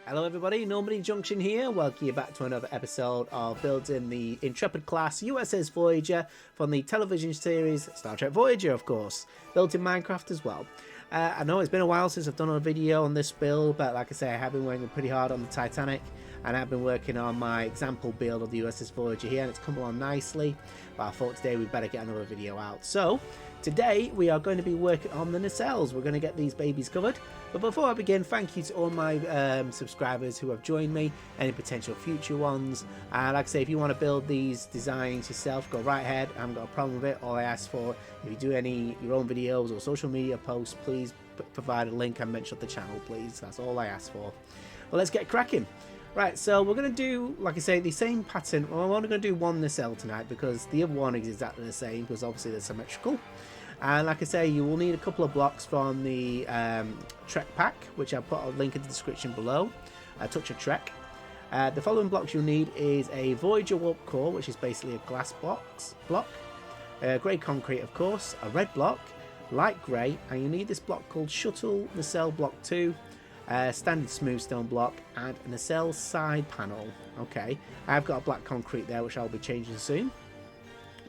Hello everybody, Normandie Junction here. Welcome you back to another episode of building the Intrepid class USS Voyager from the television series Star Trek Voyager, of course. Built in Minecraft as well. I know it's been a while since I've done a video on this build, but like I say, I have been working pretty hard on the Titanic, and I've been working on my example build of the USS Voyager here, and it's come along nicely. But I thought today we'd better get another video out. So today we are going to be working on the nacelles. We're going to get these babies covered. But before I begin, thank you to all my subscribers who have joined me, any potential future ones. Like I say, if you want to build these designs yourself, go right ahead. I haven't got a problem with it. All I ask for, if you do your own videos or social media posts, please provide a link and mention the channel, please. That's all I ask for. Well, let's get cracking. Right, so we're going to do, like I say, the same pattern. Well, I'm only going to do one nacelle tonight because the other one is exactly the same, because obviously they're symmetrical. And like I say, you will need a couple of blocks from the Trek pack, which I'll put a link in the description below. A touch of Trek. The following blocks you'll need is a Voyager warp core, which is basically a glass block. Grey concrete, of course. A red block, light grey, and you need this block called Shuttle Nacelle Block 2. Standard smooth stone block, and a nacelle side panel. Okay, I've got a black concrete there, which I'll be changing soon.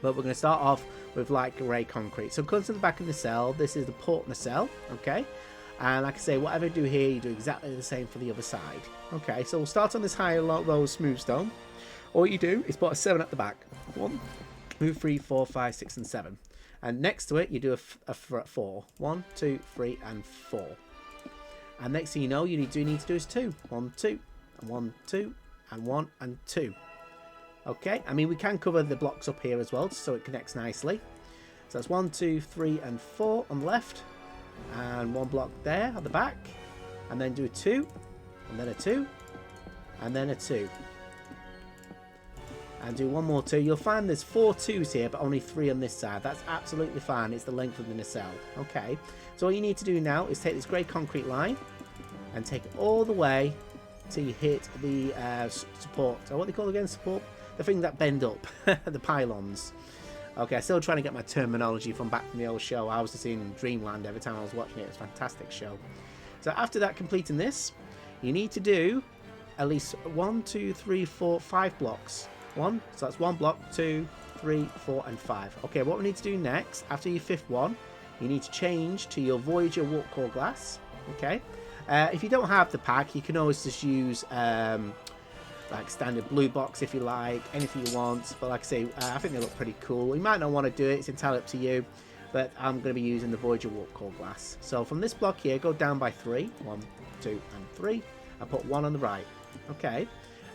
But we're going to start off with light grey concrete. So come to the back of the nacelle. This is the port nacelle. Okay, and like I say, whatever you do here, you do exactly the same for the other side. Okay, so we'll start on this higher row of smooth stone. All you do is put a 7 at the back. 1, 2, 3, 4, 5, 6, and 7. And next to it, you do a 4. 1, 2, 3, and 4. And next thing you know, you do need to do is 2. 1, 2, and 1, 2, and 1, and 2. Okay, I mean, we can cover the blocks up here as well, so it connects nicely. So that's 1, 2, 3, and 4 on the left. And one block there at the back. And then do a 2, and then a 2, and then a 2. And do one more 2. You'll find there's 4 2s here, but only 3 on this side. That's absolutely fine. It's the length of the nacelle. Okay, so all you need to do now is take this grey concrete line and take it all the way till you hit the support. So what they call again? Support? The thing that bend up. The pylons. Okay, I'm still trying to get my terminology from back from the old show. I was just in Dreamland every time I was watching it. It was a fantastic show. So after that, completing this, you need to do at least 1, 2, 3, 4, 5 blocks. So that's 1 block, 2, 3, 4, and 5. Okay, what we need to do next, after your 5th one, you need to change to your Voyager warp core glass. Okay, if you don't have the pack, you can always just use like standard blue box if you like, anything you want. But like I say, I think they look pretty cool. You might not want to do it, it's entirely up to you. But I'm going to be using the Voyager warp core glass. So from this block here, go down by 3. 1, 2, and 3. And put 1 on the right. Okay.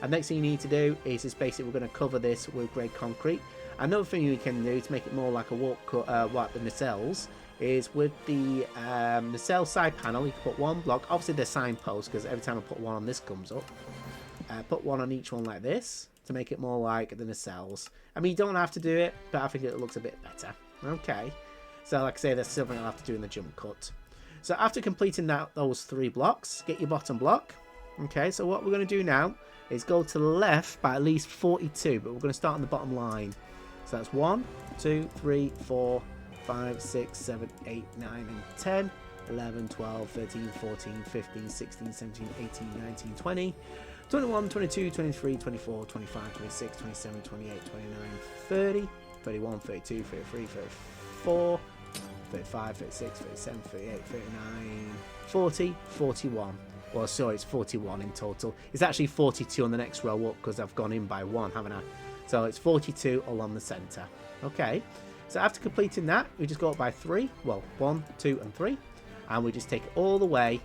And next thing you need to do is just basically we're going to cover this with grey concrete. Another thing you can do to make it more like a the nacelles is with the nacelle side panel. You can put 1 block. Obviously they're signposts because every time I put 1 on, this comes up. Put 1 on each one like this to make it more like the nacelles. I mean, you don't have to do it, but I think it looks a bit better. Okay. So like I say, that's something I'll have to do in the jump cut. So after completing those 3 blocks, get your bottom block. Okay. So what we're going to do now is go to the left by at least 42, but we're going to start on the bottom line. So that's 1, 2, 3, 4, 5, 6, 7, 8, 9, and 10, 11, 12, 13, 14, 15, 16, 17, 18, 19, 20, 21, 22, 23, 24, 25, 26, 27, 28, 29, 30, 31, 32, 33, 34, 35, 36, 37, 38, 39, 40, 41. Well, sorry, it's 41 in total. It's actually 42 on the next row up because I've gone in by 1, haven't I? So it's 42 along the centre. Okay, so after completing that, we just go up by 3. Well, 1, 2, and 3. And we just take it all the way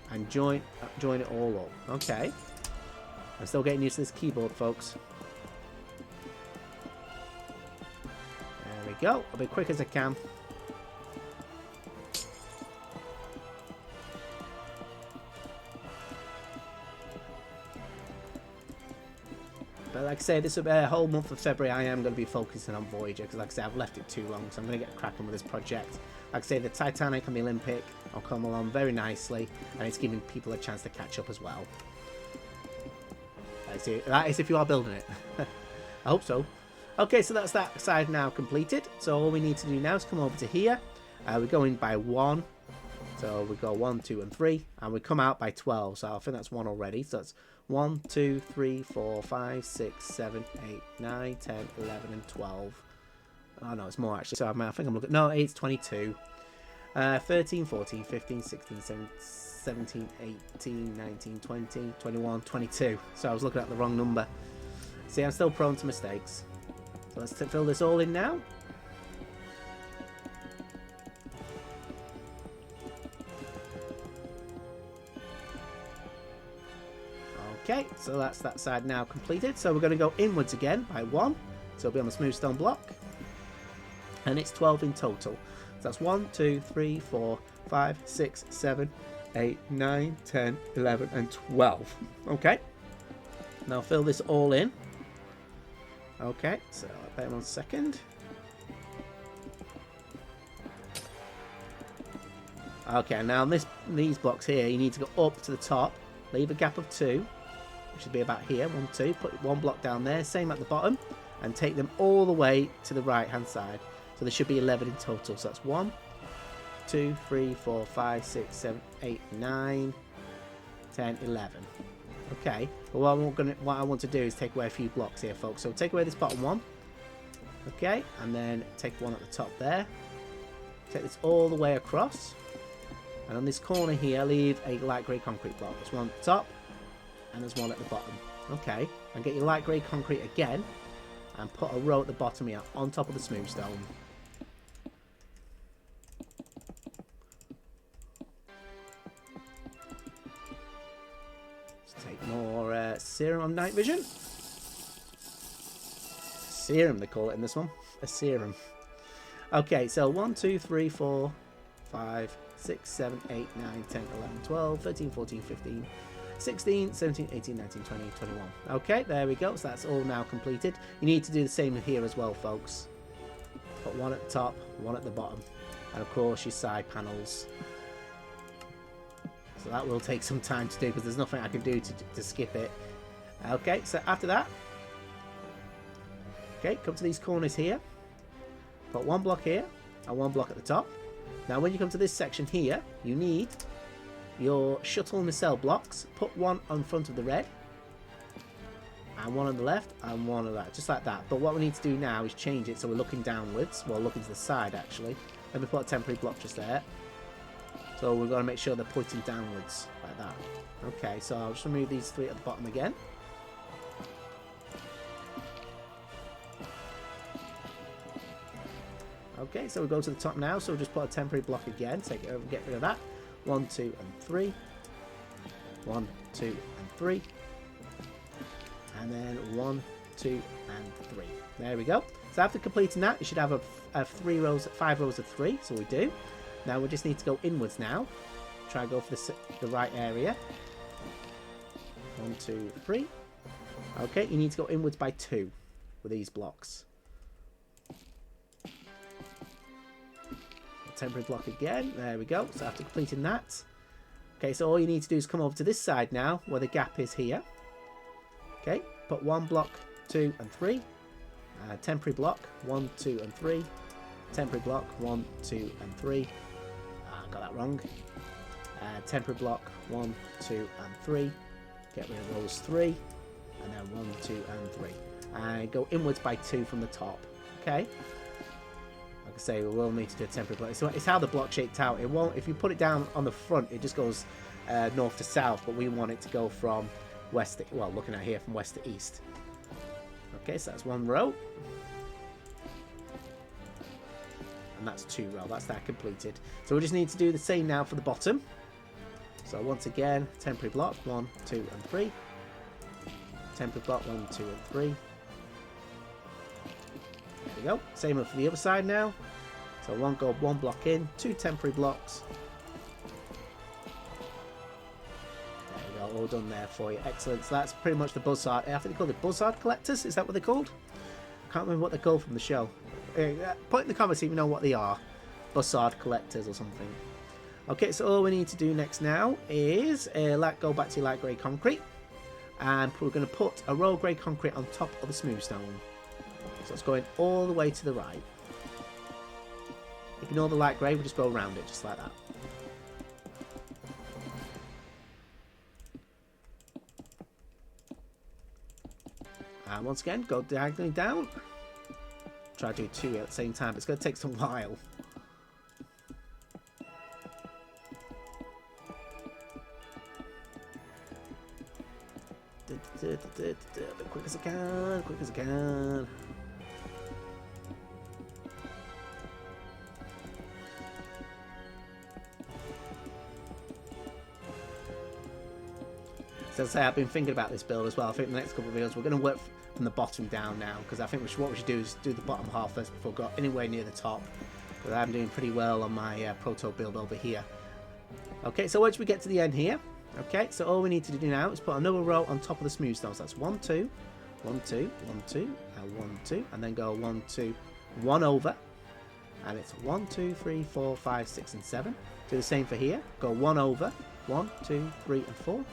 and join it all up. Okay. I'm still getting used to this keyboard, folks. There we go. I'll be quick as I can. But like I say, this whole month of February, I am going to be focusing on Voyager because, like I say, I've left it too long, so I'm going to get cracking with this project. Like I say, the Titanic and the Olympic will come along very nicely, and it's giving people a chance to catch up as well. That is if you are building it. I hope so. Okay, so that's that side now completed. So all we need to do now is come over to here. We're going by 1, So we go 1, 2, and 3, and we come out by 12. So I think that's 1 already. So that's 1, 2, 3, 4, 5, 6, 7, 8, 9, 10, 11, and 12. Oh no, it's more actually. So I think I'm looking. No, it's 22. 13, 14, 15, 16, 17, 18, 19, 20, 21, 22. So I was looking at the wrong number. See, I'm still prone to mistakes. So let's fill this all in now. Okay, so that's that side now completed. So we're going to go inwards again by 1. So it'll be on the smooth stone block. And it's 12 in total. So that's 1, 2, 3, 4, 5, 6, 7, 8, 9, 10, 11, and 12. Okay. Now fill this all in. Okay, so bear 1 second. Okay, now these blocks here, you need to go up to the top, leave a gap of 2, which should be about here, 1, 2, put 1 block down there, same at the bottom, and take them all the way to the right hand side. So there should be 11 in total. So that's 1, 2, 3, 4, 5, 6, 7, 8, 9, 10, 11. Okay, but what I want to do is take away a few blocks here, folks. So take away this bottom one. Okay, and then take one at the top there. Take this all the way across. And on this corner here, leave a light grey concrete block. There's one at the top, and there's one at the bottom. Okay, and get your light grey concrete again, and put a row at the bottom here, on top of the smooth stone. Take more serum on night vision. Serum, they call it in this one. A serum. Okay, so 1, 2, 3, 4, 5, 6, 7, 8, 9, 10, 11, 12, 13, 14, 15, 16, 17, 18, 19, 20, 21. Okay, there we go. So that's all now completed. You need to do the same here as well, folks. Put one at the top, one at the bottom. And of course, your side panels. So that will take some time to do because there's nothing I can do to skip it. Okay, so after that, okay, come to these corners here. Put 1 block here and 1 block at the top. Now when you come to this section here, you need your shuttle nacelle blocks. Put 1 on front of the red, and 1 on the left, and 1 on that, just like that. But what we need to do now is change it so we're looking downwards. Well, looking to the side actually. Let me put a temporary block just there. So we've got to make sure they're pointing downwards, like that. Okay, so I'll just remove these 3 at the bottom again. Okay, so we go to the top now, so we'll just put a temporary block again, take it over, get rid of that. 1, 2, and 3. 1, 2, and 3. And then 1, 2, and 3. There we go. So after completing that, you should have a 5 rows of 3, so we do. Now we just need to go inwards now. Try and go for the right area. 1, 2, 3. Okay, you need to go inwards by 2 with these blocks. Temporary block again. There we go. So after completing that, okay, so all you need to do is come over to this side now where the gap is here. Okay, put 1 block, 2, and 3. Temporary block 1, 2, and 3. Temporary block 1, 2, and 3. Got that wrong. Temporary block 1, 2, and 3. Get rid of those 3, and then 1, 2, and 3. And go inwards by 2 from the top. Okay. Like I say, we will need to do a temporary block. So it's how the block shaped out. It won't. If you put it down on the front, it just goes north to south. But we want it to go from west to, well, looking at here, from west to east. Okay, so that's 1 row. And that's 2 row. That's that completed. So we just need to do the same now for the bottom. So once again, temporary block 1, 2, and 3. Temporary block 1, 2, and 3. There we go. Same for the other side now. So 1 block in, 2 temporary blocks. There we go. All done there for you. Excellent. So that's pretty much the Bussard. I think they call it Bussard collectors. Is that what they're called? I can't remember what they're called from the show. Put in the comments if you know what they are. Bussard collectors or something. Okay, so all we need to do next now is go back to light grey concrete, and we're going to put a row of grey concrete on top of the smooth stone. So it's going all the way to the right. Ignore the light grey, we'll just go around it just like that. And once again, go diagonally down. Try to do 2 at the same time. It's going to take some while. Quick as I can, quick as I can. So as I say, I've been thinking about this build as well. I think the next couple of videos we're going to work from the bottom down now, because I think what we should do is do the bottom half first before we go anywhere near the top. But I'm doing pretty well on my proto build over here. Okay, so once we get to the end here, okay, so all we need to do now is put another row on top of the smooth stones. That's 1, 2, 1, 2, 1, 2, and 1, 2, and then go 1, 2, 1 over, and it's 1, 2, 3, 4, 5, 6, and 7. Do the same for here. Go 1 over, 1, 2, 3, and 4.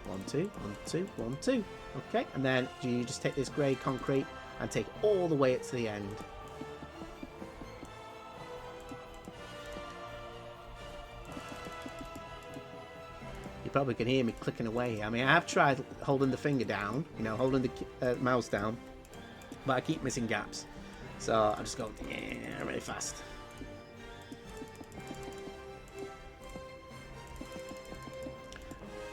1, 2, 1, 2, 1, 2. Okay, and then you just take this grey concrete and take all the way to the end. You probably can hear me clicking away. I mean, I have tried holding the finger down, you know, holding the mouse down, but I keep missing gaps. So I just go really fast.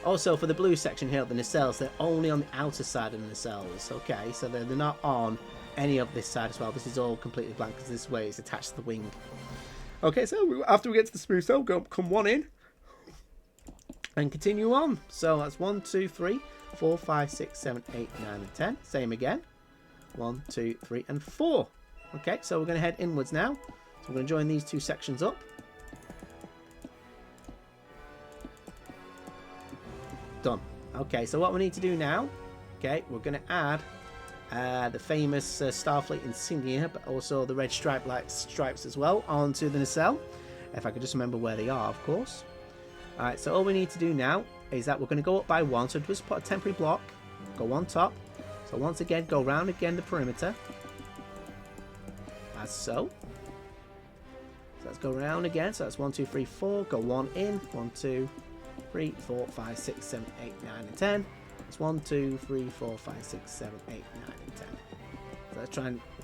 Also, for the blue section here, the nacelles, they're only on the outer side of the nacelles. Okay, so they're not on any of this side as well. This is all completely blank because this way it's attached to the wing. Okay, so after we get to the smooth stone, come 1 in and continue on. So that's 1, 2, 3, 4, 5, 6, 7, 8, 9, and 10. Same again. 1, 2, 3, and 4. Okay, so we're going to head inwards now. So we're going to join these 2 sections up. Done. Okay, so what we need to do now, okay, we're going to add the famous Starfleet insignia, but also the red stripes as well onto the nacelle. If I could just remember where they are, of course. Alright, so all we need to do now is that we're going to go up by 1, so just put a temporary block, go on top. So once again, go round again the perimeter, as so. So let's go round again, so that's 1, 2, 3, 4, go 1 in, 1, 2, 3, 4, 5, 6, 7, 8, 9, and 10. It's 1, 2, 3, 4, 5, 6, 7, 8, 9, and 10. So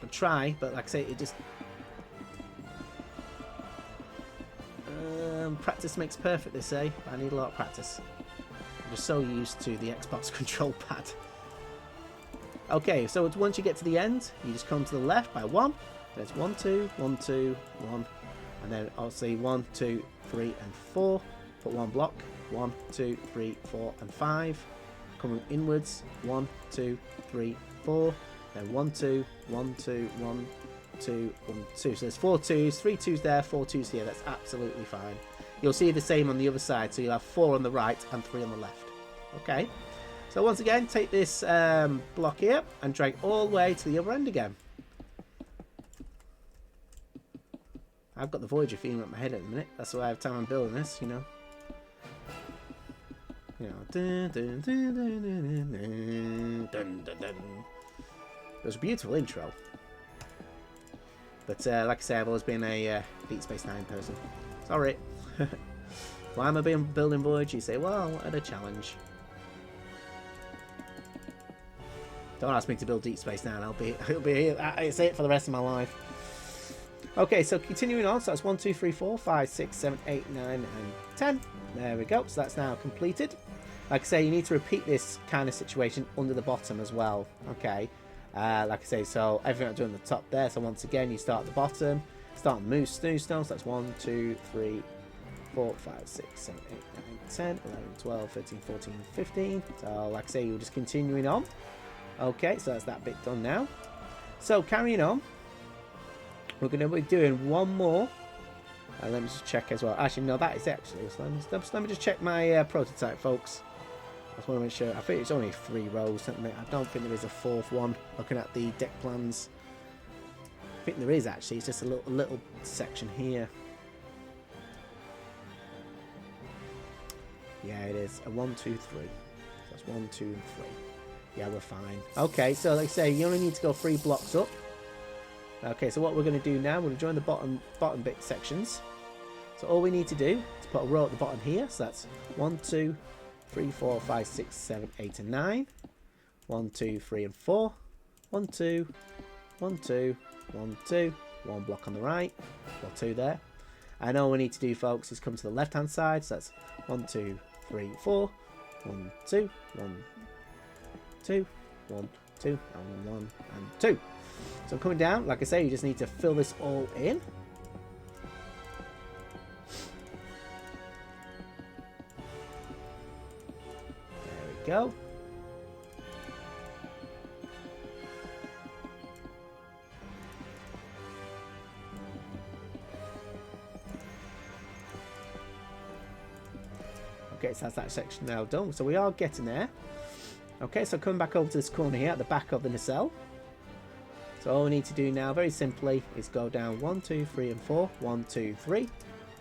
let's try, but like I say, it just practice makes perfect, they say. I need a lot of practice. I'm just so used to the Xbox control pad. Okay, so once you get to the end, you just come to the left by 1. There's 1, 2, 1, 2, 1, and then obviously 1, 2, 3, and 4. Put 1 block. 1, 2, 3, 4, and 5. Coming inwards. 1, 2, 3, 4. Then 1, 2, 1, 2, 1, 2, 1, 2. So there's 4 2s, 3 2s there, 4 2s here. That's absolutely fine. You'll see the same on the other side. So you'll have 4 on the right and 3 on the left. Okay. So once again, take this block here and drag all the way to the other end again. I've got the Voyager feeling at my head at the minute. That's why I have time I'm building this, you know. You know, dun, dun, dun, dun, dun, dun, dun, dun. It was a beautiful intro. But like I say, I've always been a Deep Space Nine person. Sorry. Why am I building Voyager? You say, well, what a challenge. Don't ask me to build Deep Space Nine. I say it for the rest of my life. Okay, so continuing on, so that's 1, 2, 3, 4, 5, 6, 7, 8, 9, and 10. There we go, so that's now completed. Like I say, you need to repeat this kind of situation under the bottom as well. Okay, like I say, so everything I'm doing at the top there. So once again, you start at the bottom, start on the smooth stones. So that's 1, 2, 3, 4, 5, 6, 7, 8, 9, 10, 11, 12, 13, 14, 15. So like I say, you're just continuing on. Okay, so that's that bit done now. So carrying on, we're going to be doing one more. Let me just check as well. Actually, no, that is actually. So let me just check my prototype, folks. I just want to make sure. I think it's only 3 rows. I don't think there is a 4th one. Looking at the deck plans, I think there is actually. It's just a little section here. Yeah, it is a 1, 2, 3. So that's 1, 2, and 3. Yeah, we're fine. Okay, so like I say, you only need to go 3 blocks up. Okay, so what we're going to do now, we're going to join the bottom bit sections. So all we need to do is put a row at the bottom here. So that's 1, 2, 3, 4, 5, 6, 7, 8, and 9. 1, 2, 3, and 4. 1, 2, 1, 2, 1, 2, 1 block on the right, or 2 there. And all we need to do, folks, is come to the left hand side. So that's 1, 2, 3, 4, 1, 2, 1, 2, 1, 2, and 1 and 2. So coming down, like I say, you just need to fill this all in. There we go. Okay, so that's that section now done. So we are getting there. Okay, so coming back over to this corner here at the back of the nacelle. So all we need to do now, very simply, is go down 1, 2, 3, and 4. 1, 2, 3.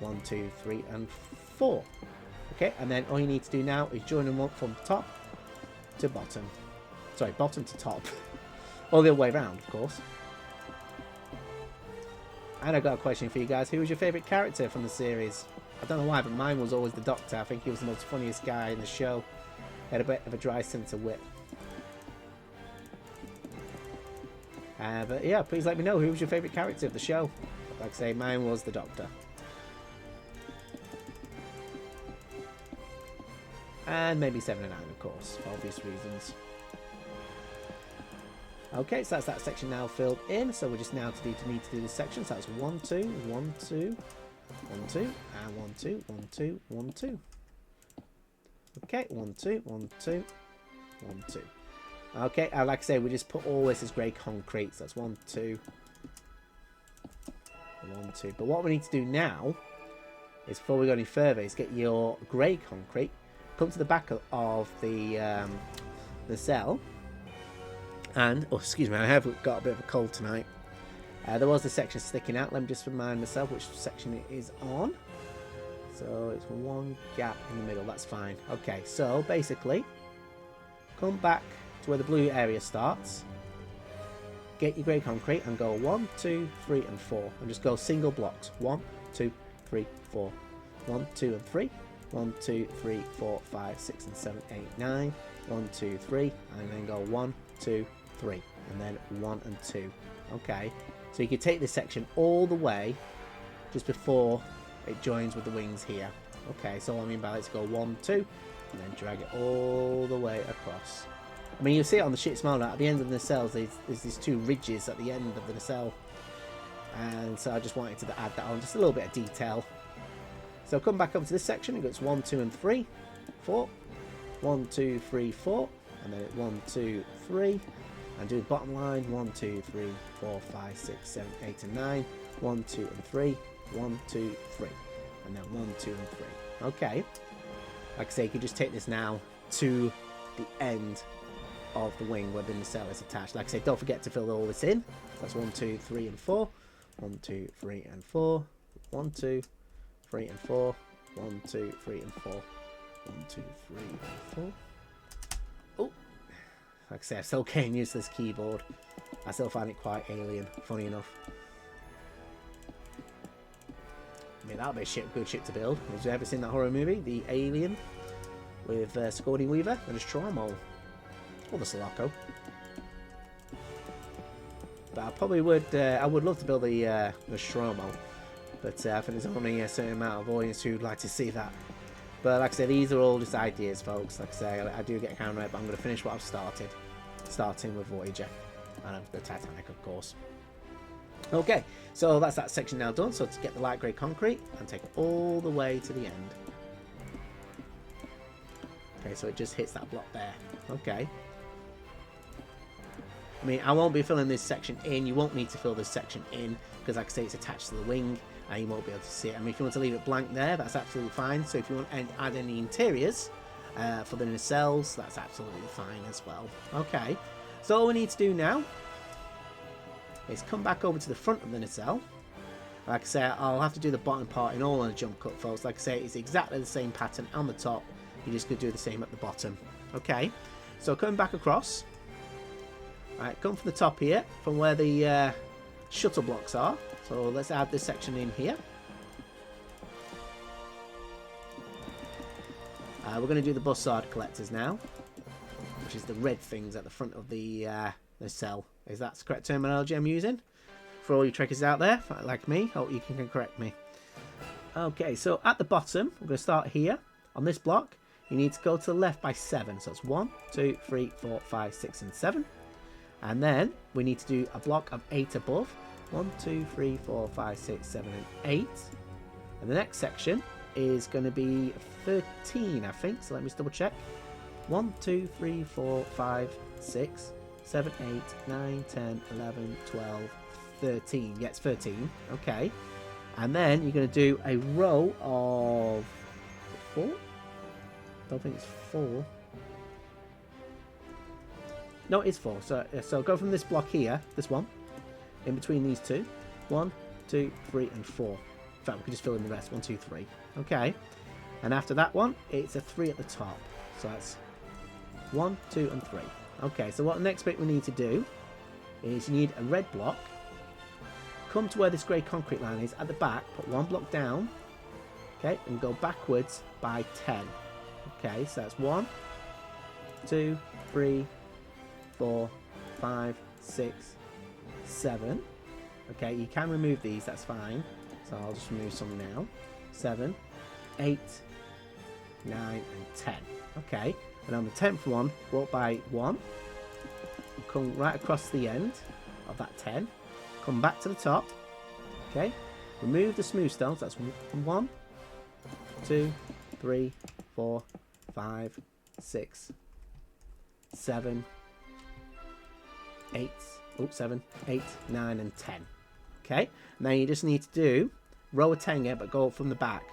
1, 2, 3, and 4. Okay, and then all you need to do now is join them up from top to bottom. Sorry, bottom to top. All the other way around, of course. And I've got a question for you guys. Who was your favourite character from the series? I don't know why, but mine was always the Doctor. I think he was the most funniest guy in the show. He had a bit of a dry sense of wit. But yeah, please let me know who was your favourite character of the show. Like I say, mine was the Doctor. And maybe 7 and 9, of course, for obvious reasons. Okay, so that's that section now filled in. So we just now need to do this section. So that's 1, 2, 1, 2, 1, 2, and 1, 2, 1, 2, 1, 2. Okay, 1, 2, 1, 2, 1, 2. Okay, like I say, we just put all this as grey concrete. So that's 1, 2, 1, 2. But what we need to do now is, before we go any further, is get your grey concrete. Come to the back of the cell. And, oh, excuse me, I have got a bit of a cold tonight. There was a section sticking out. Let me just remind myself which section it is on. So it's one gap in the middle. That's fine. Okay, so basically, come back to where the blue area starts. Get your grey concrete and go 1, 2, 3, and 4. And just go single blocks. 1, 2, 3, 4. 1, 2, and 3. 1, 2, 3, 4, 5, 6, and 7, 8, 9. 1, 2, 3. And then go 1, 2, 3. And then 1 and 2. Okay. So you can take this section all the way just before it joins with the wings here. Okay, so what I mean by that is go 1, 2, and then drag it all the way across. I mean, you'll see it on the ship's model. At the end of the nacelles, there's these 2 ridges at the end of the nacelle. And so I just wanted to add that on, just a little bit of detail. So come back up to this section. It goes 1, 2, and 3, 4. 1, 2, 3, 4. And then 1, 2, 3. And do the bottom line. 1, 2, 3, 4, 5, 6, 7, 8, and 9. 1, 2, and 3. 1, 2, 3. And then 1, 2, and 3. Okay. Like I say, you can just take this now to the end of the wing where the nacelle is attached. Like I say, don't forget to fill all this in. That's 1, 2, 3, and 4. 1, 2, 3, and 4. 1, 2, 3, and 4. 1, 2, 3, and 4. 1, 2, 3, and 4. Oh, like I say, I'm still getting used to this keyboard. I still find it quite alien, funny enough. I mean, that'll be a good ship to build. Have you ever seen that horror movie, The Alien, with Sigourney Weaver and Nostromo? Or the Sulaco. But I probably would, I would love to build the Nostromo. But I think there's only a certain amount of audience who'd like to see that. But like I say, these are all just ideas, folks. Like I say, I do get kind of right, but I'm going to finish what I've started. Starting with Voyager. And the Titanic, of course. Okay, so that's that section now done. So to get the light grey concrete and take it all the way to the end. Okay, so it just hits that block there. Okay. I mean, I won't be filling this section in. You won't need to fill this section in because, like I say, it's attached to the wing and you won't be able to see it. I mean, if you want to leave it blank there, that's absolutely fine. So if you want to add any interiors for the nacelles, that's absolutely fine as well. Okay, so all we need to do now is come back over to the front of the nacelle. Like I say, I'll have to do the bottom part in all on a jump cut, folks. Like I say, it's exactly the same pattern on the top. You just could do the same at the bottom. Okay, so coming back across. Alright, come from the top here, from where the shuttle blocks are. So let's add this section in here. We're going to do the Bussard collectors now, which is the red things at the front of the cell. Is that the correct terminology I'm using? For all you trekkers out there, like me, hope you can correct me. Okay, so at the bottom, we're going to start here. On this block, you need to go to the left by 7. So it's 1, 2, 3, 4, 5, 6, and 7. And then we need to do a block of 8 above. 1, 2, 3, 4, 5, 6, 7, and 8. And the next section is going to be 13, I think. So let me just double check. 1, 2, 3, 4, 5, 6, 7, 8, 9, 10, 11, 12, 13. Yeah, it's 13. Okay. And then you're going to do a row of 4. Don't think it's 4. No, it's 4. So go from this block here, this one, in between these two. 1, 2, 3, and 4. In fact, we can just fill in the rest. 1, 2, 3. Okay. And after that one, it's a 3 at the top. So that's 1, 2, and 3. Okay, so what the next bit we need to do is you need a red block. Come to where this grey concrete line is at the back, put 1 block down, okay, and go backwards by 10. Okay, so that's 1, 2, 3, 4, 5, 6, 7. Okay, you can remove these, that's fine. So I'll just remove some now. 7, 8, 9, and 10. Okay, and on the 10th one, walk by 1. Come right across the end of that 10. Come back to the top. Okay, remove the smooth stones. That's 1, 2, 3, 4, 5, 6, 7, 8. Oh, 7, 8, 9, and 10. Okay, now you just need to do row of 10 here, but go from the back.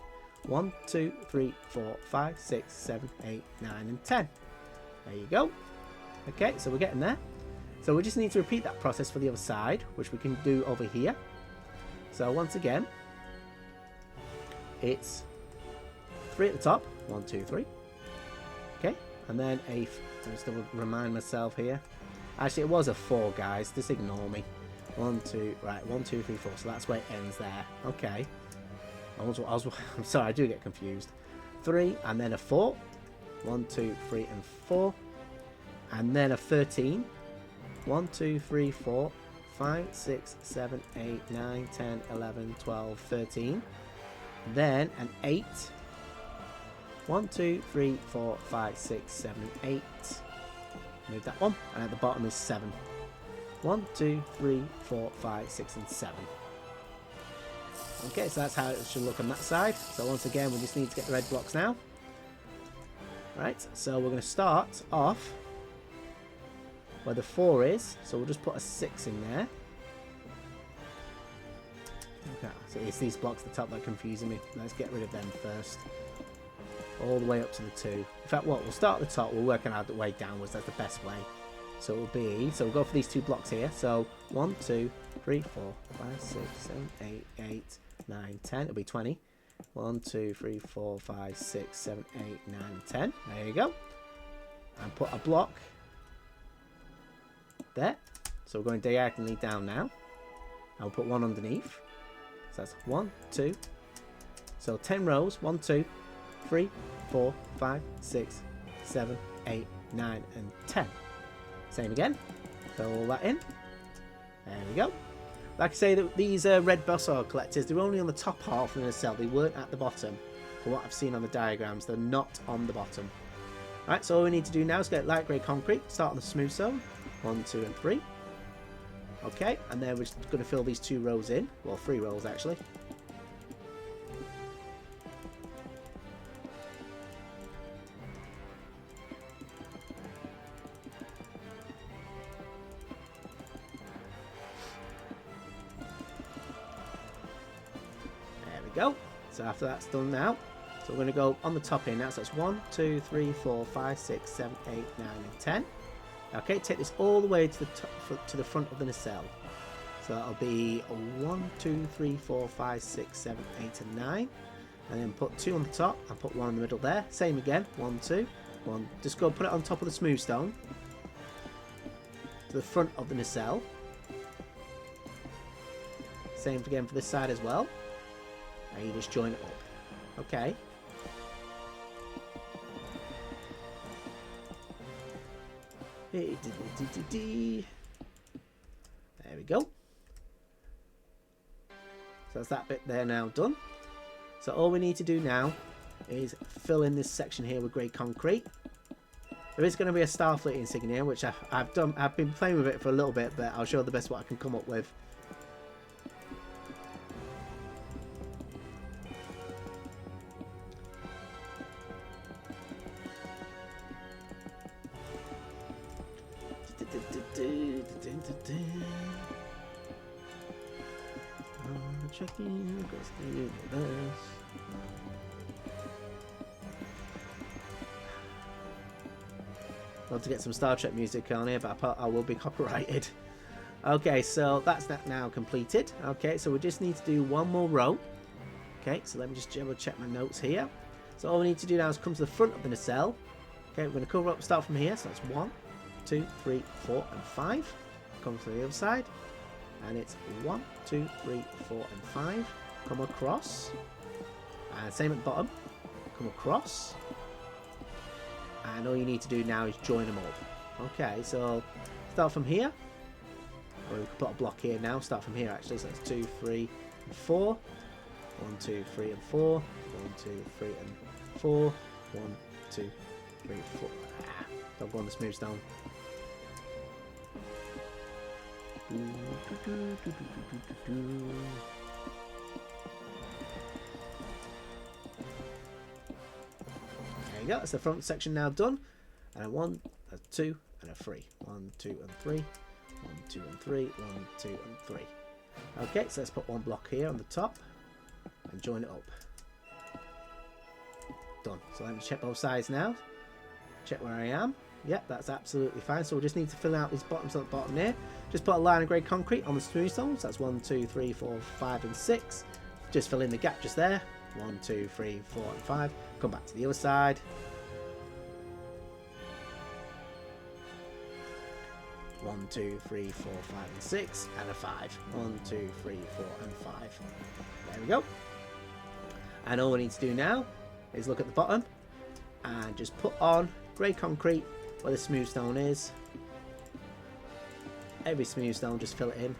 1, 2, 3, 4, 5, 6, 7, 8, 9, and 10. There you go. Okay, so we're getting there. So we just need to repeat that process for the other side, which we can do over here. So once again, it's 3 at the top. 1, 2, 3. Okay, and then a... Just to remind myself here. Actually, it was a 4, guys. Just ignore me. 1, 2, right. 1, 2, 3, 4. So that's where it ends there. Okay. I'm sorry, I do get confused. 3 and then a 4. 1, 2, 3, and 4. And then a 13. 1, 2, 3, 4, 5, 6, 7, 8, 9, 10, 11, 12, 13. Then an 8. 1, 2, 3, 4, 5, 6, 7, 8. Move that one. And at the bottom is 7. 1, 2, 3, 4, 5, 6, and 7. Okay, so that's how it should look on that side. So once again, we just need to get the red blocks now. Right, so we're going to start off where the 4 is. So we'll just put a 6 in there. Okay, so it's these blocks at the top that are confusing me. Let's get rid of them first. All the way up to the 2. In fact, what? We'll start at the top. We'll work out the way downwards. That's the best way. So it will be... So we'll go for these 2 blocks here. So 1, 2, 3, 4, 5, 6, 7, 8, 8, 9, 10. It'll be 20. 1, 2, 3, 4, 5, 6, 7, 8, 9, 10. There you go. And put a block there. So we're going diagonally down now. And we'll put 1 underneath. So that's 1, 2. So 10 rows. 1, 2, 3, 4, 5, 6, 7, 8, 9, and 10. Same again. Fill all that in. There we go. Like I say, that these red Bussard collectors, they're only on the top half of the nacelle. They weren't at the bottom. For what I've seen on the diagrams, they're not on the bottom. Right, so all we need to do now is get light grey concrete. Start on the smooth zone. 1, 2, and 3. Okay, and then we're just going to fill these 2 rows in. Well, 3 rows actually. Go. So after that's done now, so we're going to go on the top here now. So that's 1, 2, 3, 4, 5, 6, 7, 8, 9, and 10. Okay, take this all the way to the top, to the front of the nacelle. So that'll be 1, 2, 3, 4, 5, 6, 7, 8, and 9. And then put 2 on the top and put 1 in the middle there. Same again. 1, 2, 1. Just go put it on top of the smooth stone to the front of the nacelle. Same again for this side as well. And you just join it up. Okay. we go. So that's that bit there now done. So all we need to do now is fill in this section here with grey concrete. There is going to be a Starfleet insignia, which I've done. I've been playing with it for a little bit, but I'll show the best what I can come up with. Checking. Love to get some Star Trek music on here, but I will be copyrighted. Okay, so that's that now completed. Okay, so we just need to do one more row. Okay, so let me just double check my notes here. So all we need to do now is come to the front of the nacelle. Okay, we're going to cover up, start from here. So that's 1, 2, 3, 4, and 5. Come to the other side. And it's 1, 2, 3, 4, and 5. Come across. And same at the bottom. Come across. And all you need to do now is join them all. Okay, so start from here. Or we can put a block here now. Start from here actually. So that's 2, 3, and 4. 1, 2, 3, and 4. 1, 2, 3, and 4. 1, 2, 3, 4. Don't go on the smooth stone. There you go. That's the front section now done. And a 1, a 2, and a 3. 1, 2, and 3. 1, 2, and 3. 1, 2, and 3. Okay, so let's put one block here on the top and join it up. Done. So let me check both sides now. Check where I am. Yep, that's absolutely fine. So we just need to fill out these bottoms at the bottom there. Just put a line of grey concrete on the smooth stones. That's 1, 2, 3, 4, 5, and 6. Just fill in the gap just there. 1, 2, 3, 4, and 5. Come back to the other side. One, 2, 3, 4, 5, and 6, and a 5. 1, 2, 3, 4, and 5. There we go. And all we need to do now is look at the bottom and just put on grey concrete where the smooth stone is. Every smooth stone, just fill it in.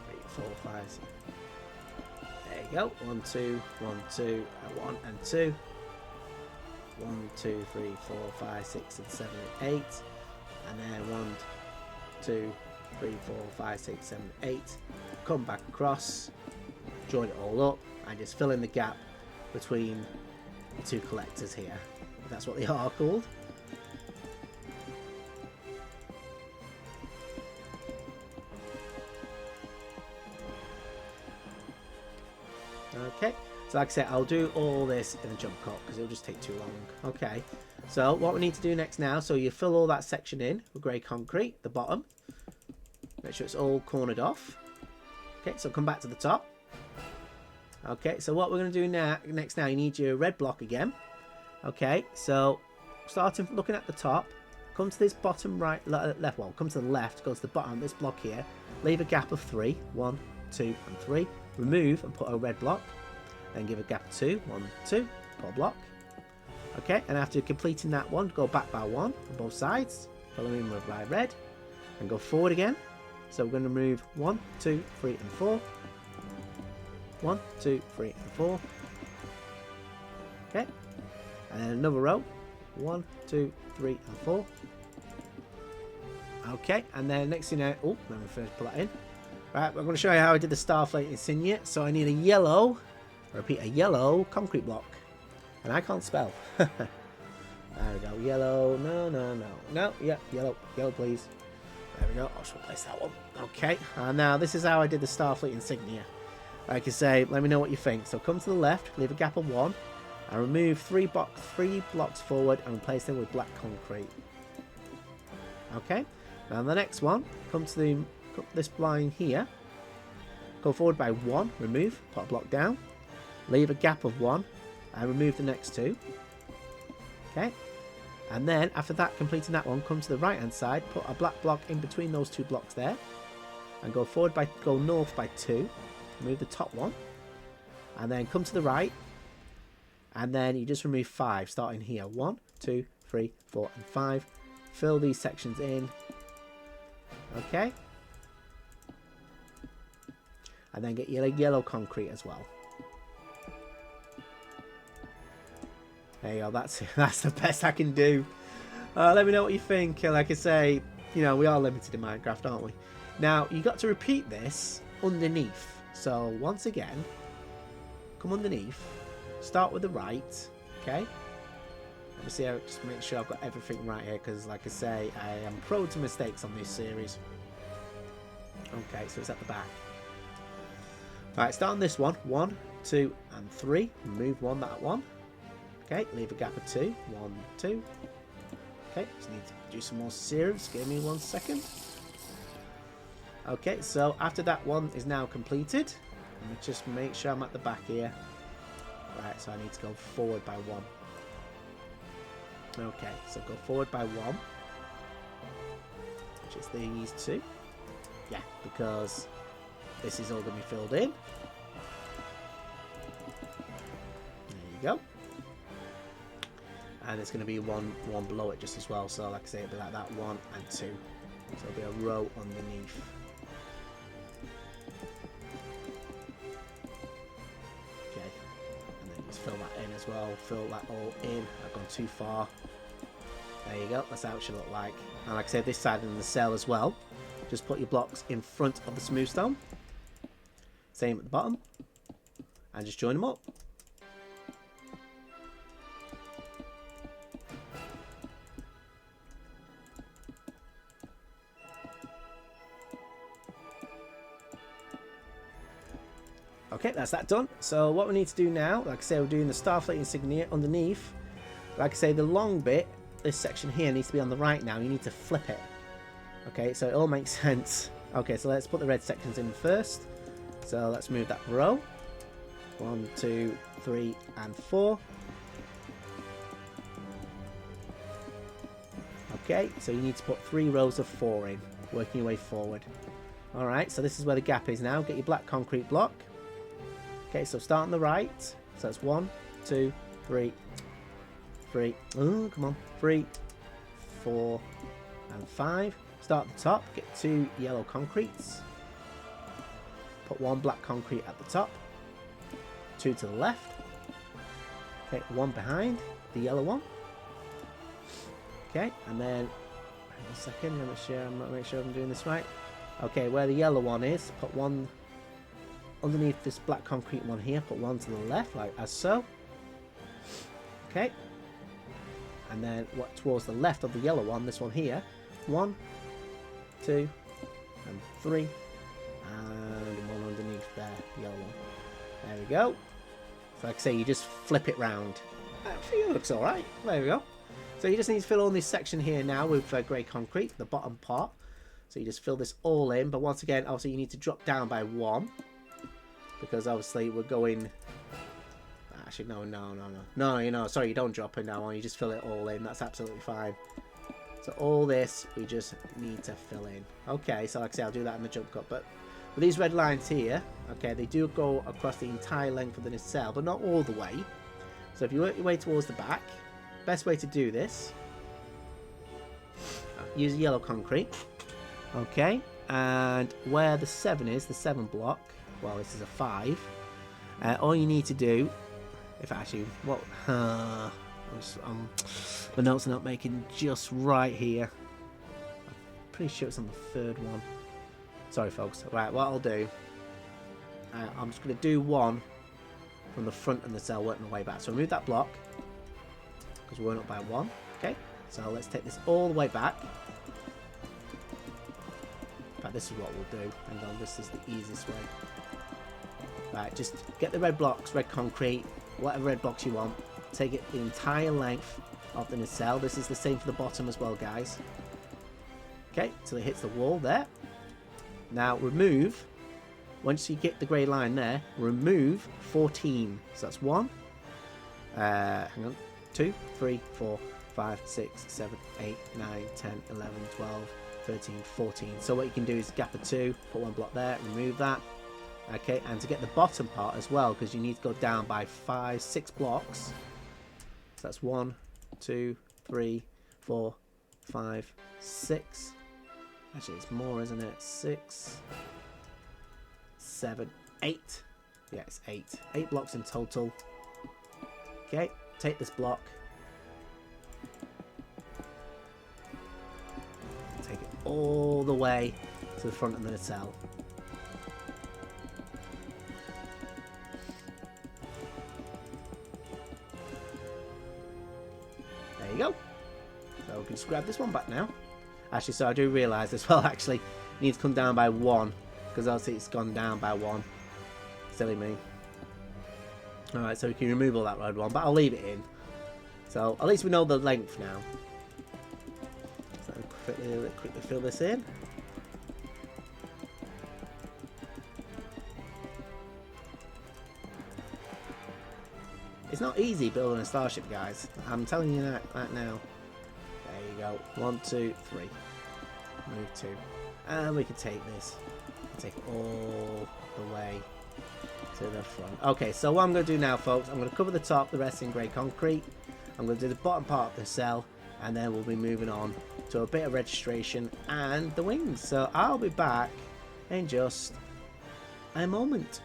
3, 4, 5, 6. There you go. 1, 2, 1, 2, 1, and 2. 1, 2, 3, 4, 5, 6, and 7, and 8. And then 1, 2, 3, 4, 5, 6, 7, 8. Come back across, join it all up, and just fill in the gap between the two collectors here. That's what they are called. Okay, so like I said, I'll do all this in a jump cut because it'll just take too long. Okay, so what we need to do next now, so you fill all that section in with grey concrete, the bottom. Make sure it's all cornered off. Okay, so come back to the top. Okay, so what we're going to do next now, you need your red block again. Okay, so starting from looking at the top, come to this bottom right, left, well, come to the left, go to the bottom of this block here, leave a gap of 3, 1, 2, and 3, remove and put a red block, then give a gap of 2, 1, 2, put a block. Okay, and after completing that one, go back by 1 on both sides, fill them in with red, and go forward again. So we're going to move 1, 2, 3, and 4. 1, 2, 3, and 4. Okay. And then another row. 1, 2, 3, and 4. Okay. And then next thing, oh, let me first put that in. Right, we're going to show you how I did the Starfleet insignia. So I need a yellow, repeat, a yellow concrete block. And I can't spell. There we go. Yellow. No. Yeah, yellow. Yellow, please. There we go. I'll just replace that one. Okay. And now this is how I did the Starfleet insignia. Like I say, let me know what you think. So come to the left, leave a gap of 1, and remove 3 blocks forward and replace them with black concrete. Okay. Now the next one, come to this line here. Go forward by 1, remove, put a block down, leave a gap of 1, and remove the next 2. Okay. And then after that, completing that one, come to the right hand side, put a black block in between those 2 blocks there, and go north by 2, remove the top one, and then come to the right, And then you just remove 5, starting here. 1, 2, 3, 4, and 5. Fill these sections in. Okay. And then get your yellow concrete as well. There you go. That's the best I can do. Let me know what you think. Like I say, you know, we are limited in Minecraft, aren't we? Now, you got to repeat this underneath. So, once again, come underneath. Start with the right. Okay. Let me see. I'll just make sure I've got everything right here. Because, like I say, I am prone to mistakes on this series. Okay, so it's at the back. Alright, start on this one. 1, 2, and 3. Move that one. Okay, leave a gap of 2. 1, 2. Okay, just need to do some more series. Give me 1 second. Okay, so after that one is now completed, let me just make sure I'm at the back here. Right, so I need to go forward by 1. Okay, so go forward by 1, which is these 2. Yeah, because this is all going to be filled in. There you go. And there's going to be one below it just as well. So like I say, it'll be like that, 1 and 2. So it'll be a row underneath. Okay. And then just fill that in as well. Fill that all in. I've gone too far. There you go. That's how it should look like. And like I said, this side in the cell as well. Just put your blocks in front of the smooth stone. Same at the bottom. And just join them up. Okay, that's that done. So what we need to do now, like I say, we're doing the Starfleet insignia underneath. Like I say, the long bit, this section here needs to be on the right now. You need to flip it. Okay, so it all makes sense. Okay, so let's put the red sections in first. So let's move that row. 1, 2, 3, and 4. Okay, so you need to put 3 rows of 4 in, working your way forward. Alright, so this is where the gap is now. Get your black concrete block. Okay, so start on the right. So that's 1, 2, 3, 3. Oh, come on. 3, 4, and 5. Start at the top. Get 2 yellow concretes. Put 1 black concrete at the top. 2 to the left. Okay, 1 behind the yellow one. Okay, and then wait a second. Make sure I'm doing this right. Okay, where the yellow one is, put 1 underneath this black concrete one here. Put 1 to the left, like as so. Okay, and then what towards the left of the yellow one, this one here. 1, 2, and 3, and 1 underneath there, the yellow one. There we go. So like I say, you just flip it round. I think it looks alright. There we go. So you just need to fill all this section here now with grey concrete, the bottom part. So you just fill this all in, but once again, obviously you need to drop down by 1. Because obviously we're going... Actually, no, you know, sorry, you don't drop it now, you just fill it all in. That's absolutely fine. So all this, we just need to fill in. Okay, so like I say, I'll do that in the jump cut, but with these red lines here, okay, they do go across the entire length of the nacelle, but not all the way. So if you work your way towards the back, best way to do this, use yellow concrete. Okay, and where the 7 is, the 7 block, well, this is a 5. All you need to do, if actually, what, the notes are not making just right here. I'm pretty sure it's on the 3rd one. Sorry, folks. Right, what I'll do, I'm just going to do 1 from the front of the cell, working my way back. So remove that block, because we're up by 1. Okay, so let's take this all the way back. In fact, this is what we'll do, and then this is the easiest way. Right, just get the red blocks, red concrete, whatever red blocks you want. Take it the entire length of the nacelle. This is the same for the bottom as well, guys. Okay, so it hits the wall there. Now remove, once you get the grey line there, remove 14. So that's 1, hang on, 2, 3, 4, 5, 6, 7, 8, 9, 10, 11, 12, 13, 14. So what you can do is gap of 2, put 1 block there, remove that. Okay, and to get the bottom part as well, because you need to go down by 5, 6 blocks. So that's 1, 2, 3, 4, 5, 6. Actually, it's more, isn't it? 6, 7, 8. Yeah, it's 8. 8 blocks in total. Okay, take this block. Take it all the way to the front of the nacelle. There you go. So we can just grab this one back now. Actually, so I do realise as well, actually, you need to come down by 1. Because obviously it's gone down by 1. Silly me. Alright, so we can remove all that red one, but I'll leave it in. So at least we know the length now. So quickly fill this in. It's not easy building a starship, guys. I'm telling you that right now. There you go. 1, 2, 3. Move 2. And we can take this. Take it all the way to the front. Okay, so what I'm going to do now, folks, I'm going to cover the top, the rest in grey concrete. I'm going to do the bottom part of the cell, and then we'll be moving on to a bit of registration and the wings. So I'll be back in just a moment.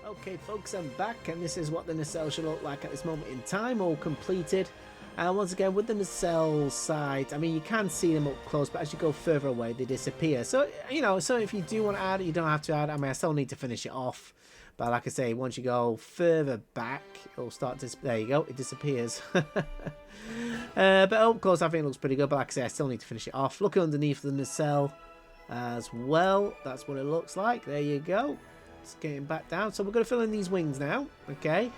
Okay, folks, I'm back, and this is what the nacelle should look like at this moment in time, all completed. And once again, with the nacelle sides, I mean, you can see them up close, but as you go further away, they disappear. So, you know, so if you do want to add it, you don't have to add it. I mean, I still need to finish it off. But like I say, once you go further back, it'll start to... There you go, it disappears. But up close, I think it looks pretty good. But like I say, I still need to finish it off. Look underneath the nacelle as well. That's what it looks like. There you go. It's getting back down. So we're going to fill in these wings now. Okay.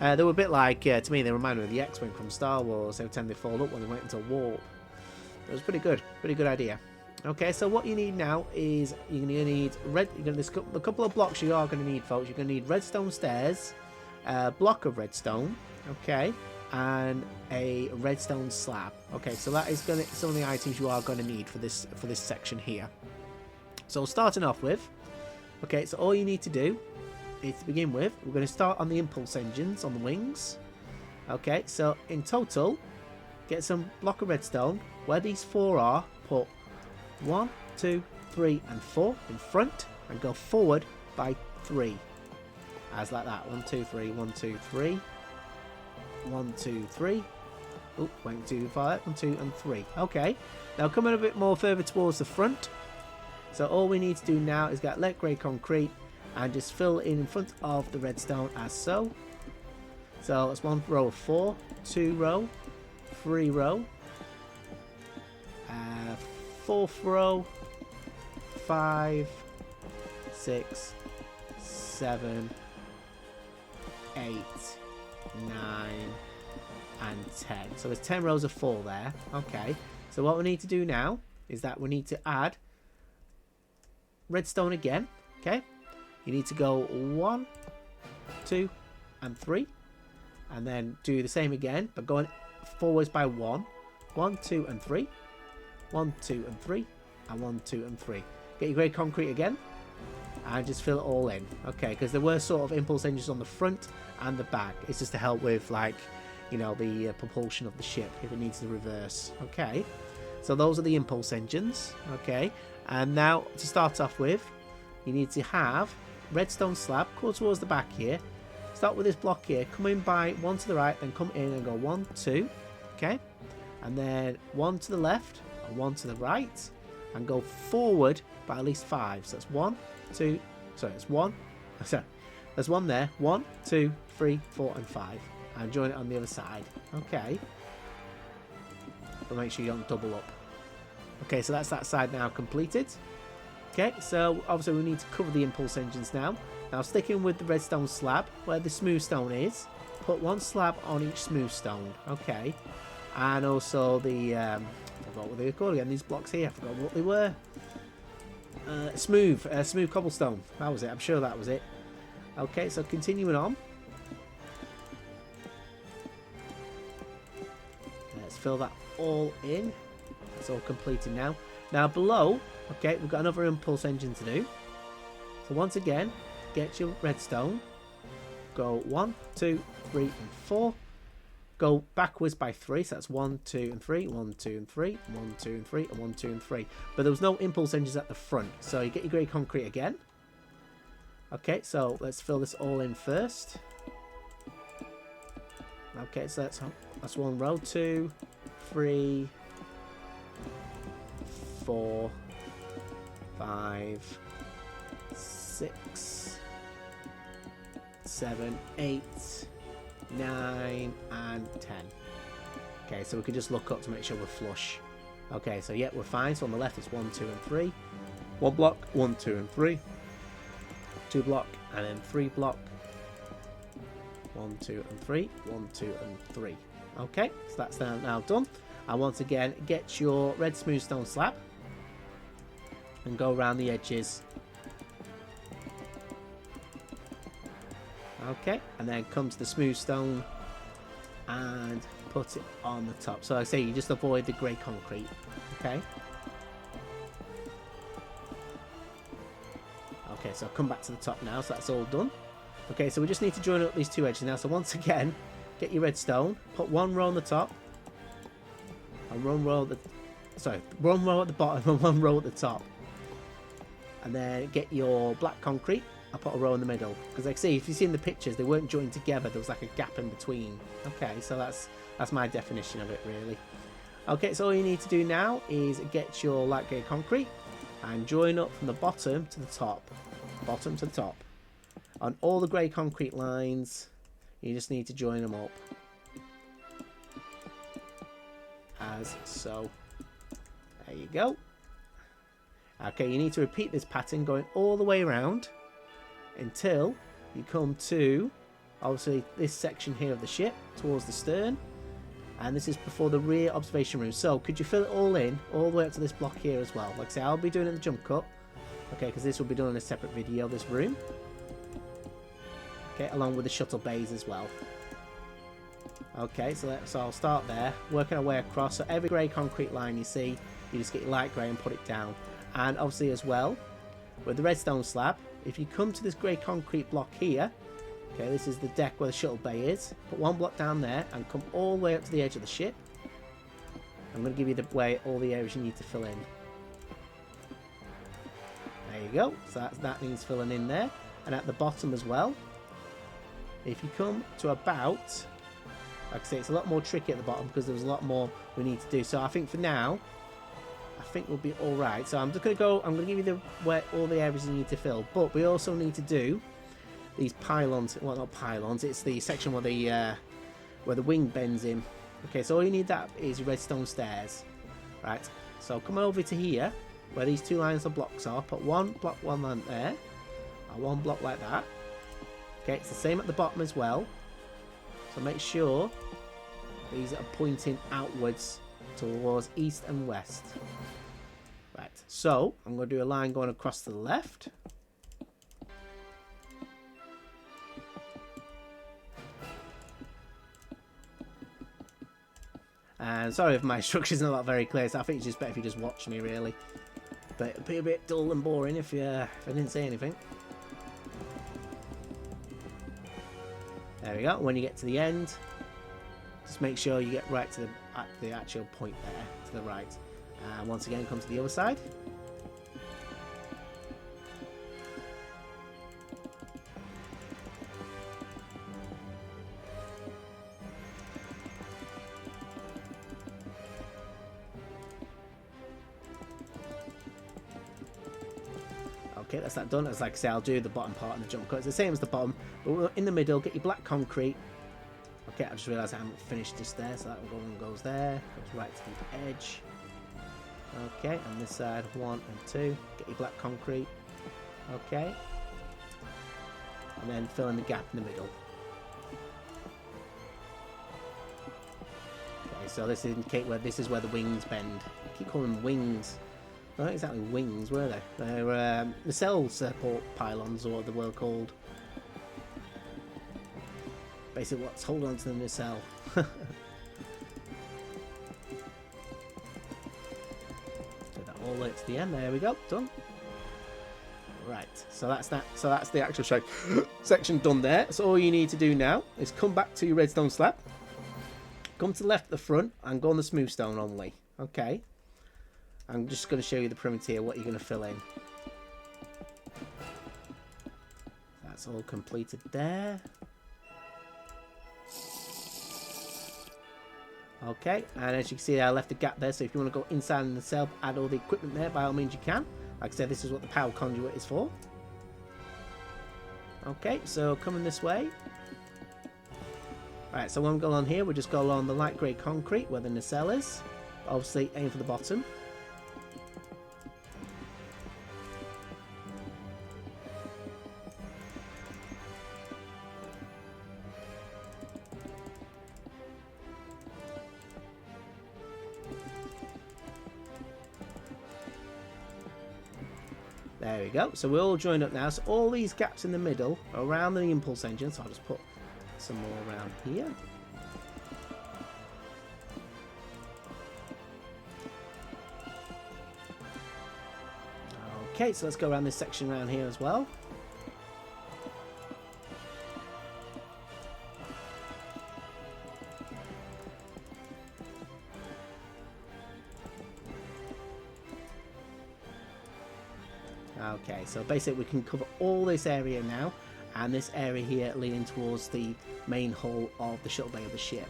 They were a bit like, to me, they reminded me of the X-Wing from Star Wars. Every time they fold up when they went into warp. It was pretty good. Pretty good idea. Okay, so what you need now is you're going to need a couple of blocks you are going to need, folks. You're going to need redstone stairs, a block of redstone, okay, and a redstone slab. Okay, so that is going to some of the items you are going to need for this section here. So starting off with, okay, so all you need to do is to begin with, we're going to start on the impulse engines on the wings. Okay, so in total, get some block of redstone. Where these 4 are, put 1, 2, 3, and 4 in front, and go forward by 3. As like that. 1, 2, 3, 1, 2, 3. 1, 2, 3. Oh, went too far. 1, 2, and 3. Okay. Now coming a bit more further towards the front. So all we need to do now is get light grey concrete and just fill in front of the redstone as so. So it's 1 row of 4, 2 row, 3 row, 4th row, 5, 6, 7, 8, 9, and 10. So there's 10 rows of 4 there. Okay. So what we need to do now is that we need to add redstone again. Okay. You need to go 1, 2, and 3. And then do the same again, but going forwards by 1. 1, 2, and 3. 1, 2, and 3. And 1, 2, and 3. Get your grey concrete again. And just fill it all in. Okay, because there were sort of impulse engines on the front and the back. It's just to help with, like, you know, the propulsion of the ship if it needs to reverse. Okay. So those are the impulse engines. Okay. And now, to start off with, you need to have redstone slab, go towards the back here, start with this block here, come in by 1 to the right, then come in and go 1, 2, okay, and then 1 to the left and 1 to the right, and go forward by at least 5. So that's 1, 2, sorry, it's 1, sorry, there's 1 there, 1, 2, 3, 4, and 5, and join it on the other side. Okay, but make sure you don't double up. Okay, so that's that side now completed. Okay, so obviously we need to cover the impulse engines now. Now sticking with the redstone slab, where the smooth stone is, put 1 slab on each smooth stone. Okay, and also the, I forgot what they were called again, these blocks here, I forgot what they were. Smooth cobblestone, that was it, I'm sure that was it. Okay, so continuing on. Let's fill that all in. It's all completed now. Now below, Okay, we've got another impulse engine to do. So once again, get your redstone. Go 1, 2, 3, and 4. Go backwards by 3. So that's 1, 2, and 3. 1, 2, and 3. 1, 2, and 3. And 1, 2, and 3. But there was no impulse engines at the front. So you get your grey concrete again. Okay, so let's fill this all in first. Okay, so that's one row. 2, 3, 4, 5, 6, 7, 8, 9, and 10. Okay, so we can just look up to make sure we're flush. Okay, so yeah, we're fine. So on the left it's 1, 2, and 3. 1 block, 1, 2, and 3. 2 block, and then 3 block. 1, 2, and 3. 1, 2, and 3. Okay, so that's now done. And once again, get your red smooth stone slab and go around the edges. Okay, and then come to the smooth stone and put it on the top. So like I say, you just avoid the grey concrete. Okay. Okay, so I'll come back to the top now, so that's all done. Okay, so we just need to join up these two edges now. So once again, get your redstone, put one row on the top, and one row at the bottom and one row at the top. And then get your black concrete. I'll put a row in the middle. Because like I see, if you see in the pictures, they weren't joined together. There was like a gap in between. Okay, so that's my definition of it, really. Okay, so all you need to do now is get your light grey concrete and join up from the bottom to the top. Bottom to the top. On all the grey concrete lines, you just need to join them up. As so. There you go. Okay, you need to repeat this pattern going all the way around until you come to, obviously, this section here of the ship towards the stern. And this is before the rear observation room. So, could you fill it all in, all the way up to this block here as well? Like I say, I'll be doing it in the jump cut. Okay, because this will be done in a separate video, this room. Okay, along with the shuttle bays as well. Okay, so I'll start there, working our way across. So every grey concrete line you see, you just get your light grey and put it down. And obviously as well, with the redstone slab, if you come to this grey concrete block here, okay, this is the deck where the shuttle bay is, put one block down there and come all the way up to the edge of the ship. I'm going to give you all the areas you need to fill in. There you go, so that needs filling in there. And at the bottom as well, if you come to about, like I say, it's a lot more tricky at the bottom because there's a lot more we need to do. So I think for now, I think we'll be alright. So I'm just going to go, I'm going to give you all the areas you need to fill. But we also need to do these pylons, well not pylons, it's the section where the wing bends in. Okay, so all you need that is your redstone stairs. Right, so come over to here, where these two lines of blocks are, put one line there, and one block like that. Okay, it's the same at the bottom as well. So make sure these are pointing outwards towards east and west. Right, so I'm going to do a line going across to the left. And sorry if my instructions are not very clear, so I think it's just better if you just watch me, really. But it'll be a bit dull and boring if I didn't say anything. There we go. When you get to the end, just make sure you get right to the actual point there, to the right. And once again, come to the other side. Okay, that's that done. As like I say, I'll do the bottom part and the jump cut. It's the same as the bottom, but in the middle, get your black concrete. Okay, I just realised I haven't finished this there, so that one goes there, goes right to the edge. Okay, and this side, 1 and 2. Get your black concrete. Okay, and then fill in the gap in the middle. Okay, so this indicates where this is where the wings bend. I keep calling them wings. They're not exactly wings, were they? They're nacelle support pylons, or what they were called. Basically, what's holding on to the nacelle. Do that all the way to the end. There we go. Done. Right, so that's that. So that's the actual section done there. So all you need to do now is come back to your redstone slab, come to the left at the front, and go on the smooth stone only. Okay. I'm just going to show you the perimeter here, what you're going to fill in. That's all completed there. Okay, and as you can see, I left a gap there, so if you want to go inside the nacelle, add all the equipment there, by all means you can. Like I said, this is what the power conduit is for. Okay, so coming this way. Alright, so when we go along here, we'll just go along the light grey concrete where the nacelle is. Obviously, aim for the bottom. There we go. So we're all joined up now. So all these gaps in the middle are around the impulse engine. So I'll just put some more around here. Okay, so let's go around this section around here as well. Okay, so basically we can cover all this area now, and this area here leading towards the main hull of the shuttle bay of the ship.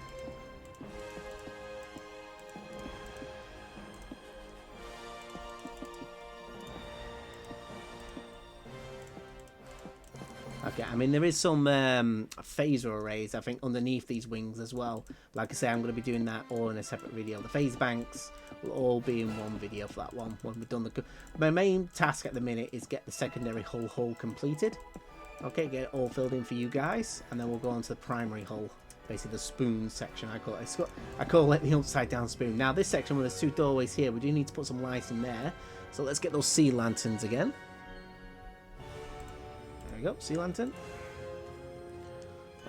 Okay, I mean there is some phaser arrays, I think, underneath these wings as well. Like I say, I'm going to be doing that all in a separate video. The phase banks will all be in one video for that one when we've done the... My main task at the minute is get the secondary hull completed. Okay, get it all filled in for you guys, and then we'll go on to the primary hull. Basically the spoon section, I call it. I call it the upside down spoon. Now this section where there's two doorways here, we do need to put some lights in there. So let's get those sea lanterns again. There we go, sea lantern.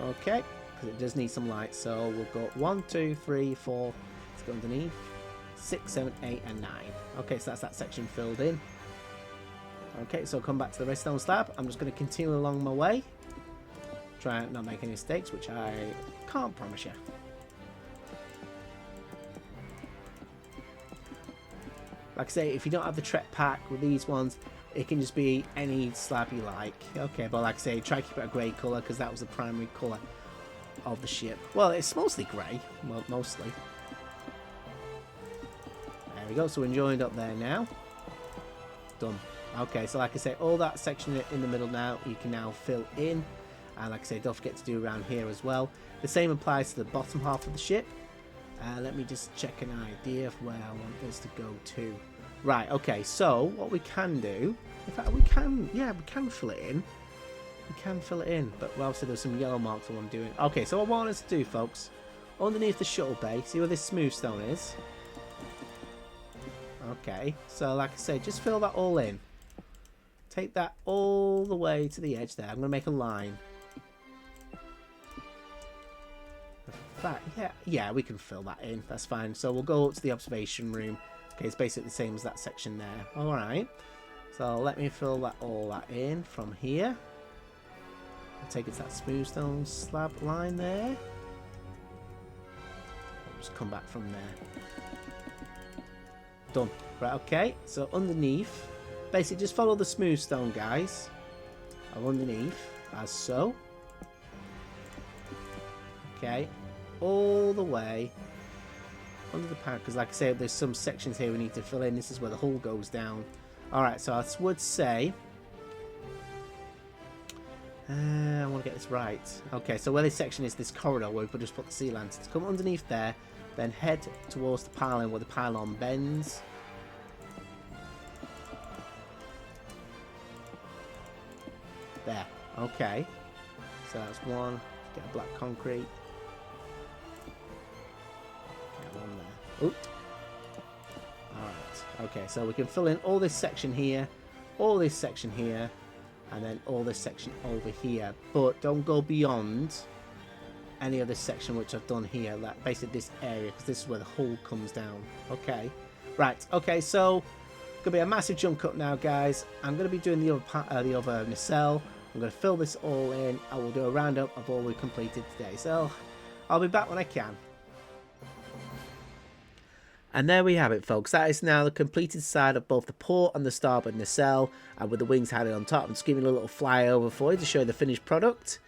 Okay, because it does need some light. So we'll go 1, 2, 3, 4. Let's go underneath. 6, 7, 8, and 9. Okay, so that's that section filled in. Okay, so I'll come back to the redstone slab. I'm just going to continue along my way. Try and not make any mistakes, which I can't promise you. Like I say, if you don't have the Trek pack with these ones, it can just be any slab you like. Okay, but like I say, try to keep it a grey colour because that was the primary colour of the ship. Well, it's mostly grey, well, mostly. There we go, so we're joined up there now. Done. Okay, so like I say, all that section in the middle now, you can now fill in. And like I say, don't forget to do around here as well. The same applies to the bottom half of the ship. Let me just check an idea of where I want this to go to. Right, okay, so what we can do, in fact, we can fill it in. We can fill it in, but well, obviously there's some yellow marks on what I'm doing. Okay, so what I want us to do, folks, underneath the shuttle bay, see where this smooth stone is? Okay, so like I say, just fill that all in. Take that all the way to the edge there. I'm going to make a line. In fact, yeah, we can fill that in. That's fine. So we'll go up to the observation room. Okay, it's basically the same as that section there. Alright. So let me fill all that in from here. I'll take it to that smooth stone slab line there. I'll just come back from there. Done. Right, okay. So underneath, basically just follow the smooth stone, guys. Underneath, as so. Okay. All the way under the power, because like I said, there's some sections here we need to fill in. This is where the hull goes down. Alright, so I would say I want to get this right. Okay, so where this section is, this corridor where we could just put the sea lanterns. Come underneath there, then head towards the pylon where the pylon bends. There. Okay. So that's one. Get a black concrete. Oop. Alright, okay, so we can fill in all this section here, all this section here, and then all this section over here. But don't go beyond any other section which I've done here, like basically this area, because this is where the hull comes down. Okay, right, okay, so Gonna be a massive jump up now, guys. I'm gonna be doing the other nacelle. I'm gonna fill this all in. I will do a roundup of all we've completed today. So I'll be back when I can. And there we have it, folks. That is now the completed side of both the port and the starboard nacelle, and with the wings hanging on top. I'm just giving a little flyover for you to show you the finished product.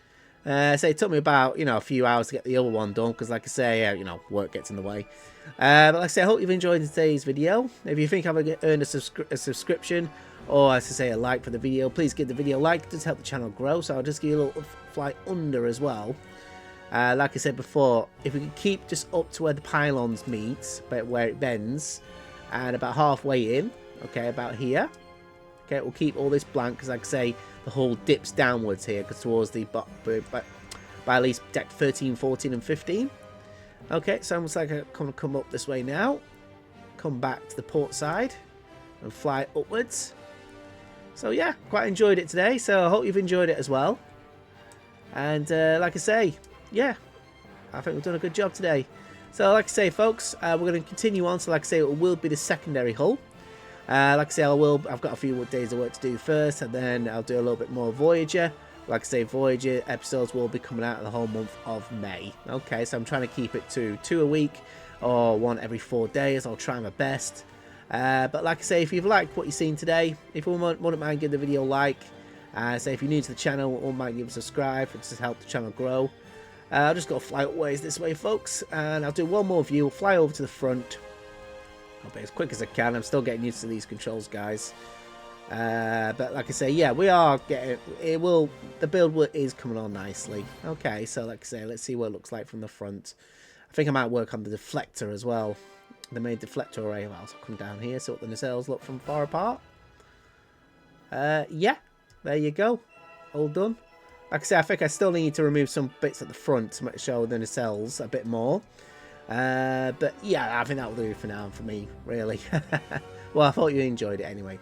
So it took me about, a few hours to get the other one done, because like I say, work gets in the way. But like I say, I hope you've enjoyed today's video. If you think I've earned a subscription, or as I say, a like for the video, please give the video a like. It does help the channel grow, so I'll just give you a little fly under as well. Like I said before, if we can keep just up to where the pylons meet, but where it bends, and about halfway in, okay, about here, okay, we'll keep all this blank, because like I say, the hull dips downwards here, because towards the, by at least deck 13, 14, and 15. Okay, so almost like I'm going to come up this way now, come back to the port side, and fly upwards. So yeah, quite enjoyed it today, so I hope you've enjoyed it as well. And like I say, yeah, I think we've done a good job today. So like I say, folks, we're going to continue on. So like I say, it will be the secondary hull. Like I say, I've got a few days of work to do first, and then I'll do a little bit more Voyager. Like I say, Voyager episodes will be coming out in the whole month of May. Okay, so I'm trying to keep it to 2 a week, or 1 every 4 days. I'll try my best. But like I say, if you've liked what you've seen today, if you wouldn't mind giving the video a like, say if you're new to the channel, wouldn't mind giving a subscribe, it just help the channel grow. I'll just go fly upways this way, folks, and I'll do one more view. Fly over to the front. I'll be as quick as I can. I'm still getting used to these controls, guys. But like I say, yeah, we are getting it. The build is coming on nicely. Okay, so like I say, let's see what it looks like from the front. I think I might work on the deflector as well. The main deflector array. Well, I'll come down here so what the nacelles look from far apart. Yeah, there you go. All done. Like I say, I think I still need to remove some bits at the front to show the nacelles a bit more. But yeah, I think that will do for now for me, really. Well, I thought you enjoyed it anyway.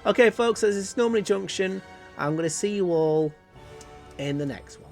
Okay, folks, this is Normandie Junction. I'm going to see you all in the next one.